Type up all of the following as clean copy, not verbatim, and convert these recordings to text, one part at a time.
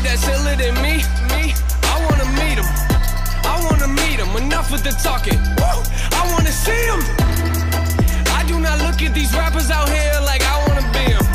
that's iller than me. I wanna meet him. I wanna meet him. Enough with the talking. Woo! I wanna see him. I do not look at these rappers out here like I wanna be him.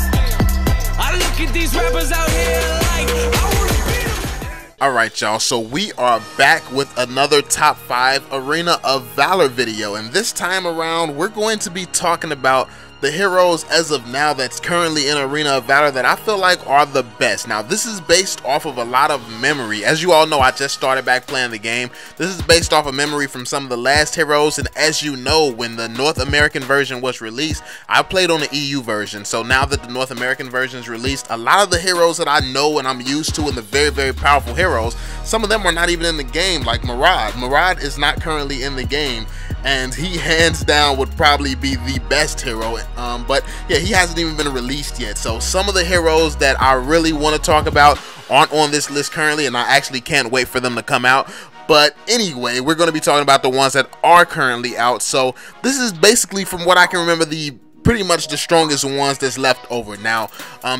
I look at these rappers out here like I wanna be him. Alright y'all, so we are back with another top 5 Arena of Valor video, and this time around we're going to be talking about the heroes as of now that's currently in Arena of Valor that I feel like are the best. Now this is based off of a lot of memory. As you all know, I just started back playing the game. This is based off of memory from some of the last heroes, and as you know, when the North American version was released, I played on the EU version. So now that the North American version is released, a lot of the heroes that I know and I'm used to and the very, very powerful heroes, some of them are not even in the game, like Murad. Murad is not currently in the game, and he hands down would probably be the best hero. But yeah, he hasn't even been released yet. So some of the heroes that I really want to talk about aren't on this list currently, and I actually can't wait for them to come out. But anyway, we're going to be talking about the ones that are currently out. So this is basically, from what I can remember, pretty much the strongest ones that's left over. Now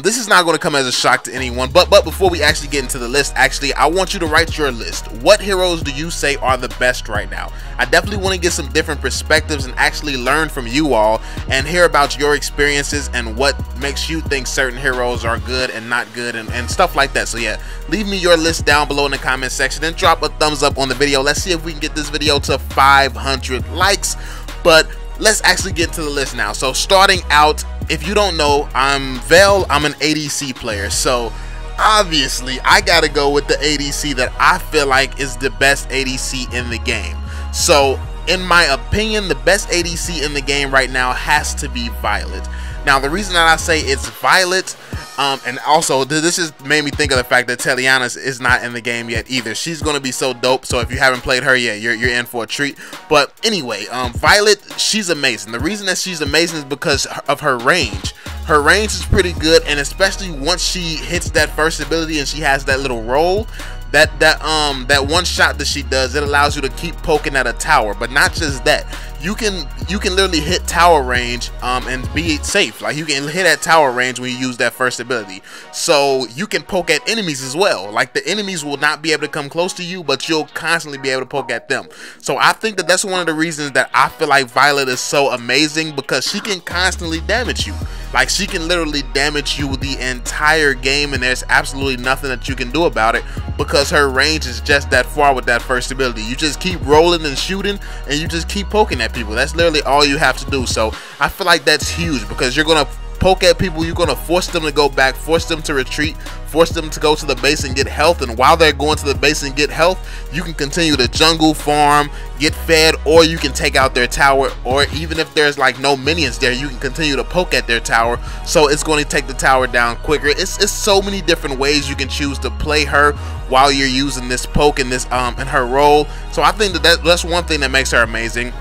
this is not going to come as a shock to anyone, but before we actually get into the list, actually I want you to write your list. What heroes do you say are the best right now? I definitely want to get some different perspectives and actually learn from you all and hear about your experiences and what makes you think certain heroes are good and not good, and stuff like that. So yeah, leave me your list down below in the comment section and drop a thumbs up on the video. Let's see if we can get this video to 500 likes. But let's actually get to the list now. So starting out, if you don't know, I'm VeLL. I'm an ADC player, so obviously I gotta go with the ADC that I feel like is the best ADC in the game. So in my opinion, the best ADC in the game right now has to be Violet. Now the reason that I say it's Violet, and also this just made me think of the fact that Teliana is not in the game yet either. She's gonna be so dope, so if you haven't played her yet, you're in for a treat. But anyway, Violet, she's amazing. The reason that she's amazing is because of her range. Her range is pretty good, and especially once she hits that first ability and she has that little roll, that one shot that she does, it allows you to keep poking at a tower. But not just that, you can literally hit tower range and be safe. Like, you can hit at tower range when you use that first ability, so you can poke at enemies as well. Like, the enemies will not be able to come close to you, but you'll constantly be able to poke at them. So I think that that's one of the reasons that I feel like Violet is so amazing, because she can constantly damage you. Like, she can literally damage you the entire game, and there's absolutely nothing that you can do about it, because her range is just that far with that first ability. You just keep rolling and shooting, and you just keep poking at people. That's literally all you have to do. So I feel like that's huge, because you're gonna poke at people, you're gonna force them to go back, force them to retreat, force them to go to the base and get health, and while they're going to the base and get health, you can continue to jungle, farm, get fed, or you can take out their tower, or even if there's like no minions there, you can continue to poke at their tower, so it's going to take the tower down quicker. It's so many different ways you can choose to play her while you're using this poke and this and her role. So I think that's one thing that makes her amazing.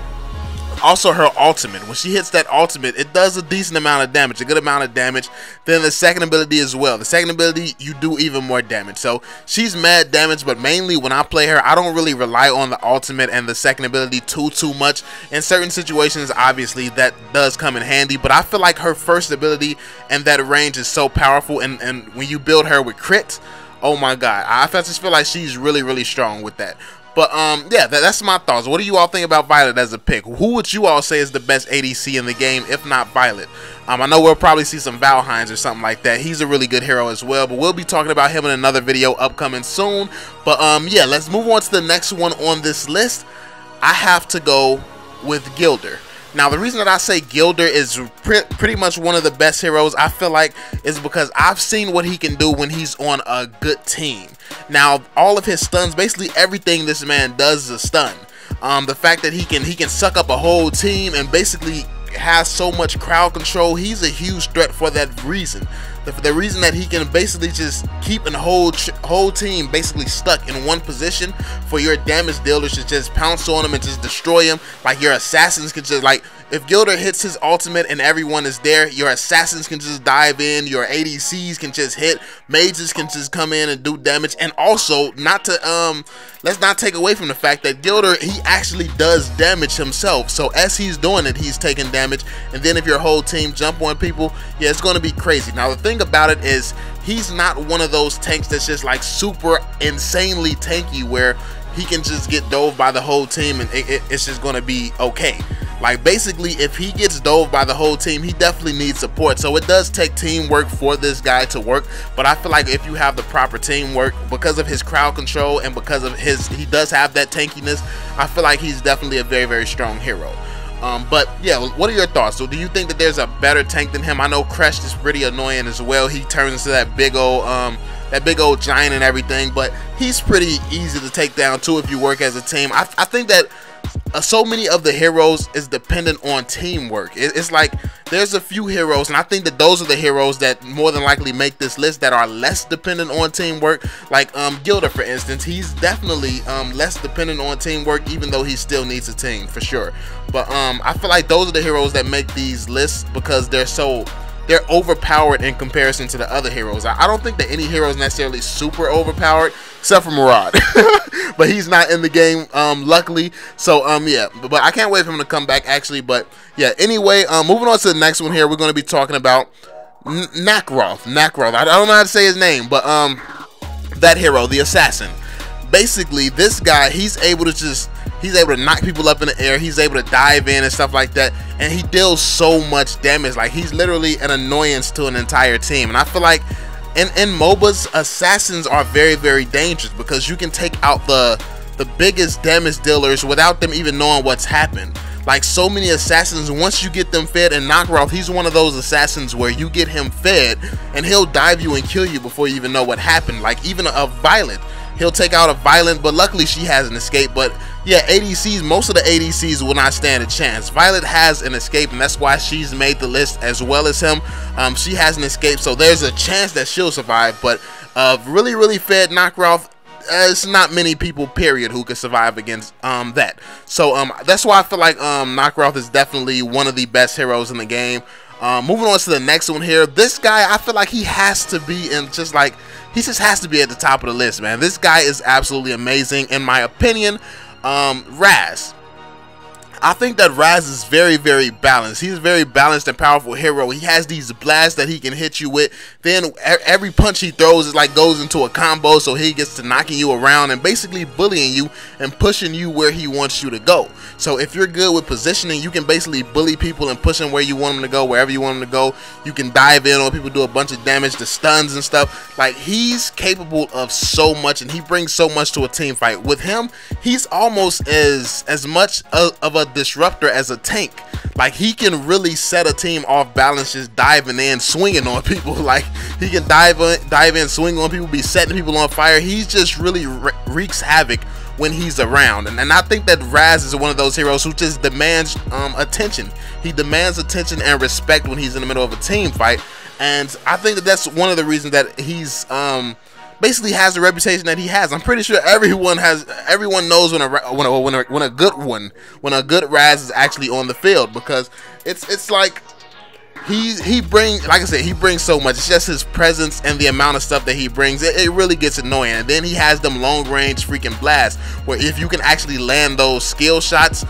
Also, her ultimate, when she hits that ultimate, it does a decent amount of damage, a good amount of damage. Then the second ability as well. The second ability, you do even more damage. So she's mad damage, but mainly when I play her, I don't really rely on the ultimate and the second ability too much. In certain situations, obviously that does come in handy, but I feel like her first ability and that range is so powerful, and when you build her with crit, oh my god, I just feel like she's really strong with that. But yeah, that's my thoughts. What do you all think about Violet as a pick? Who would you all say is the best ADC in the game, if not Violet? I know we'll probably see some Valheins or something like that. He's a really good hero as well, but we'll be talking about him in another video upcoming soon. But yeah, let's move on to the next one on this list. I have to go with Gilda. Now the reason that I say Gilda is pretty much one of the best heroes, I feel like, is because I've seen what he can do when he's on a good team. Now all of his stuns, basically everything this man does is a stun. The fact that he can suck up a whole team and basically has so much crowd control, he's a huge threat for that reason. The reason that he can basically just keep a whole team basically stuck in one position for your damage dealers to just pounce on them and just destroy him. Like, your assassins can just, like, if Gilda hits his ultimate and everyone is there, your assassins can just dive in, your ADCs can just hit, mages can just come in and do damage. And also, not to let's not take away from the fact that Gilda, he actually does damage himself. So as he's doing it, he's taking damage, and then if your whole team jump on people, yeah, it's going to be crazy. Now the thing about it is, he's not one of those tanks that's just like super insanely tanky where he can just get dove by the whole team and it's just gonna be okay. Like basically, if he gets dove by the whole team, he definitely needs support. So it does take teamwork for this guy to work, but I feel like if you have the proper teamwork, because of his crowd control and because of he does have that tankiness, I feel like he's definitely a very, very strong hero. But yeah, what are your thoughts? So do you think that there's a better tank than him? I know Crash is pretty annoying as well. He turns into that big old giant and everything, but he's pretty easy to take down too if you work as a team. I think that so many of the heroes is dependent on teamwork. It's like there's a few heroes, and I think that those are the heroes that more than likely make this list that are less dependent on teamwork. Like Gilda, for instance, he's definitely less dependent on teamwork, even though he still needs a team for sure. But I feel like those are the heroes that make these lists because they're overpowered in comparison to the other heroes. I don't think that any hero is necessarily super overpowered, except for Murad. But he's not in the game, luckily. So, yeah. But I can't wait for him to come back, actually. But, yeah. Anyway, moving on to the next one here, we're going to be talking about Mycroft. I don't know how to say his name, but that hero, the assassin. Basically, this guy, he's able to knock people up in the air. He's able to dive in and stuff like that, and he deals so much damage. Like, he's literally an annoyance to an entire team. And I feel like in MOBAs, assassins are very, very dangerous because you can take out the biggest damage dealers without them even knowing what's happened. Like, so many assassins, once you get them fed, and Mycroft, he's one of those assassins where you get him fed and he'll dive you and kill you before you even know what happened. Like, even a Violet, he'll take out a Violet, but luckily she has an escape. But yeah, ADCs, most of the ADCs will not stand a chance. Violet has an escape, and that's why she's made the list as well as him. She has an escape, so there's a chance that she'll survive. But really, really fed Mycroft, it's not many people, period, who could survive against that. So that's why I feel like Mycroft is definitely one of the best heroes in the game. Moving on to the next one here, this guy, I feel like he has to be in he just has to be at the top of the list, man. This guy is absolutely amazing, in my opinion. Rhys. I think that Rhys is very, very balanced. He's a very balanced and powerful hero. He has these blasts that he can hit you with. Then every punch he throws is like goes into a combo, so he gets to knocking you around and basically bullying you and pushing you where he wants you to go. So if you're good with positioning, you can basically bully people and push them where you want them to go, wherever you want them to go. You can dive in on people, do a bunch of damage, the stuns and stuff. Like, he's capable of so much, and he brings so much to a team fight. With him, he's almost as much of a disruptor as a tank. Like, he can really set a team off balance just diving in, swinging on people. Like, he can dive in, swing on people, be setting people on fire. He's just really wreaks havoc when he's around. And I think that Rhys is one of those heroes who just demands attention. He demands attention and respect when he's in the middle of a team fight. And I think that that's one of the reasons that he's basically has the reputation that he has. I'm pretty sure everyone knows when a good Rhys is actually on the field, because it's like he brings, like I said, he brings so much. It's just his presence and the amount of stuff that he brings. It really gets annoying. And then he has them long range freaking blasts where if you can actually land those skill shots,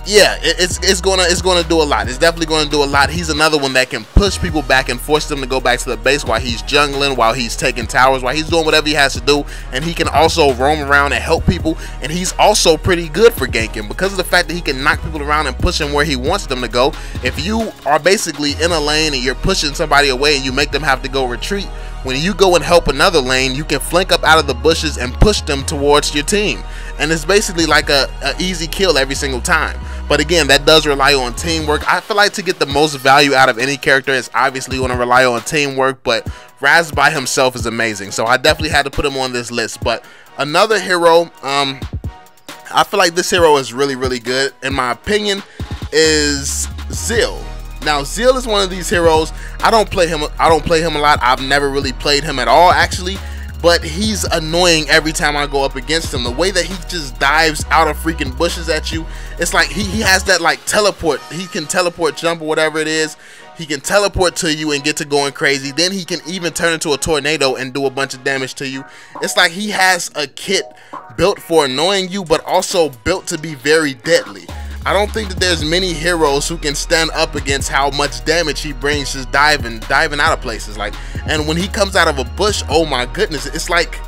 yeah, it's gonna do a lot. It's definitely gonna do a lot. He's another one that can push people back and force them to go back to the base while he's jungling, while he's taking towers, while he's doing whatever he has to do. And he can also roam around and help people. And he's also pretty good for ganking because of the fact that he can knock people around and push them where he wants them to go. If you are basically in a lane and you're pushing somebody away and you make them have to go retreat, when you go and help another lane, you can flank up out of the bushes and push them towards your team. And it's basically like a easy kill every single time. But again, that does rely on teamwork. I feel like to get the most value out of any character, it's obviously going to rely on teamwork. But Rhys by himself is amazing, so I definitely had to put him on this list. But another hero, I feel like this hero is really, really good, in my opinion, is Zeal. Now, Zeal is one of these heroes. I don't play him a lot. I've never really played him at all, actually. But he's annoying every time I go up against him. The way that he just dives out of freaking bushes at you, it's like he has that like teleport. He can teleport, jump, or whatever it is. He can teleport to you and get to going crazy. Then he can even turn into a tornado and do a bunch of damage to you. It's like he has a kit built for annoying you, but also built to be very deadly. I don't think that there's many heroes who can stand up against how much damage he brings just diving out of places. Like, and when he comes out of a bush, oh my goodness, it's like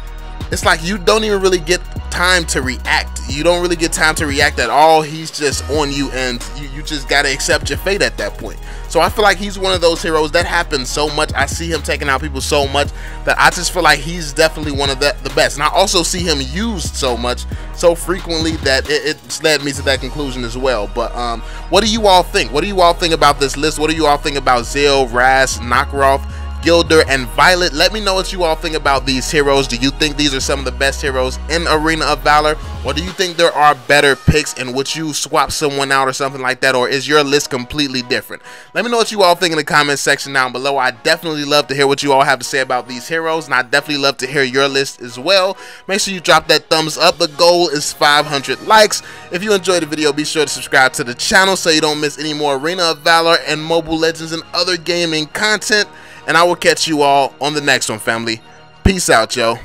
you don't even really get time to react. You don't really get time to react at all. He's just on you, and you just gotta accept your fate at that point. So I feel like he's one of those heroes that happens so much. I see him taking out people so much that I just feel like he's definitely one of the best. And I also see him used so much, so frequently, that it led me to that conclusion as well. But what do you all think? What do you all think about this list? What do you all think about Zeal, Rhys, Mycroft, Gilda, and Violet? Let me know what you all think about these heroes. Do you think these are some of the best heroes in Arena of Valor, or do you think there are better picks, and would you swap someone out or something like that, or is your list completely different? Let me know what you all think in the comment section down below. I definitely love to hear what you all have to say about these heroes, and I definitely love to hear your list as well. Make sure you drop that thumbs up. The goal is 500 likes. If you enjoyed the video, be sure to subscribe to the channel so you don't miss any more Arena of Valor and Mobile Legends and other gaming content. And I will catch you all on the next one, family. Peace out, yo.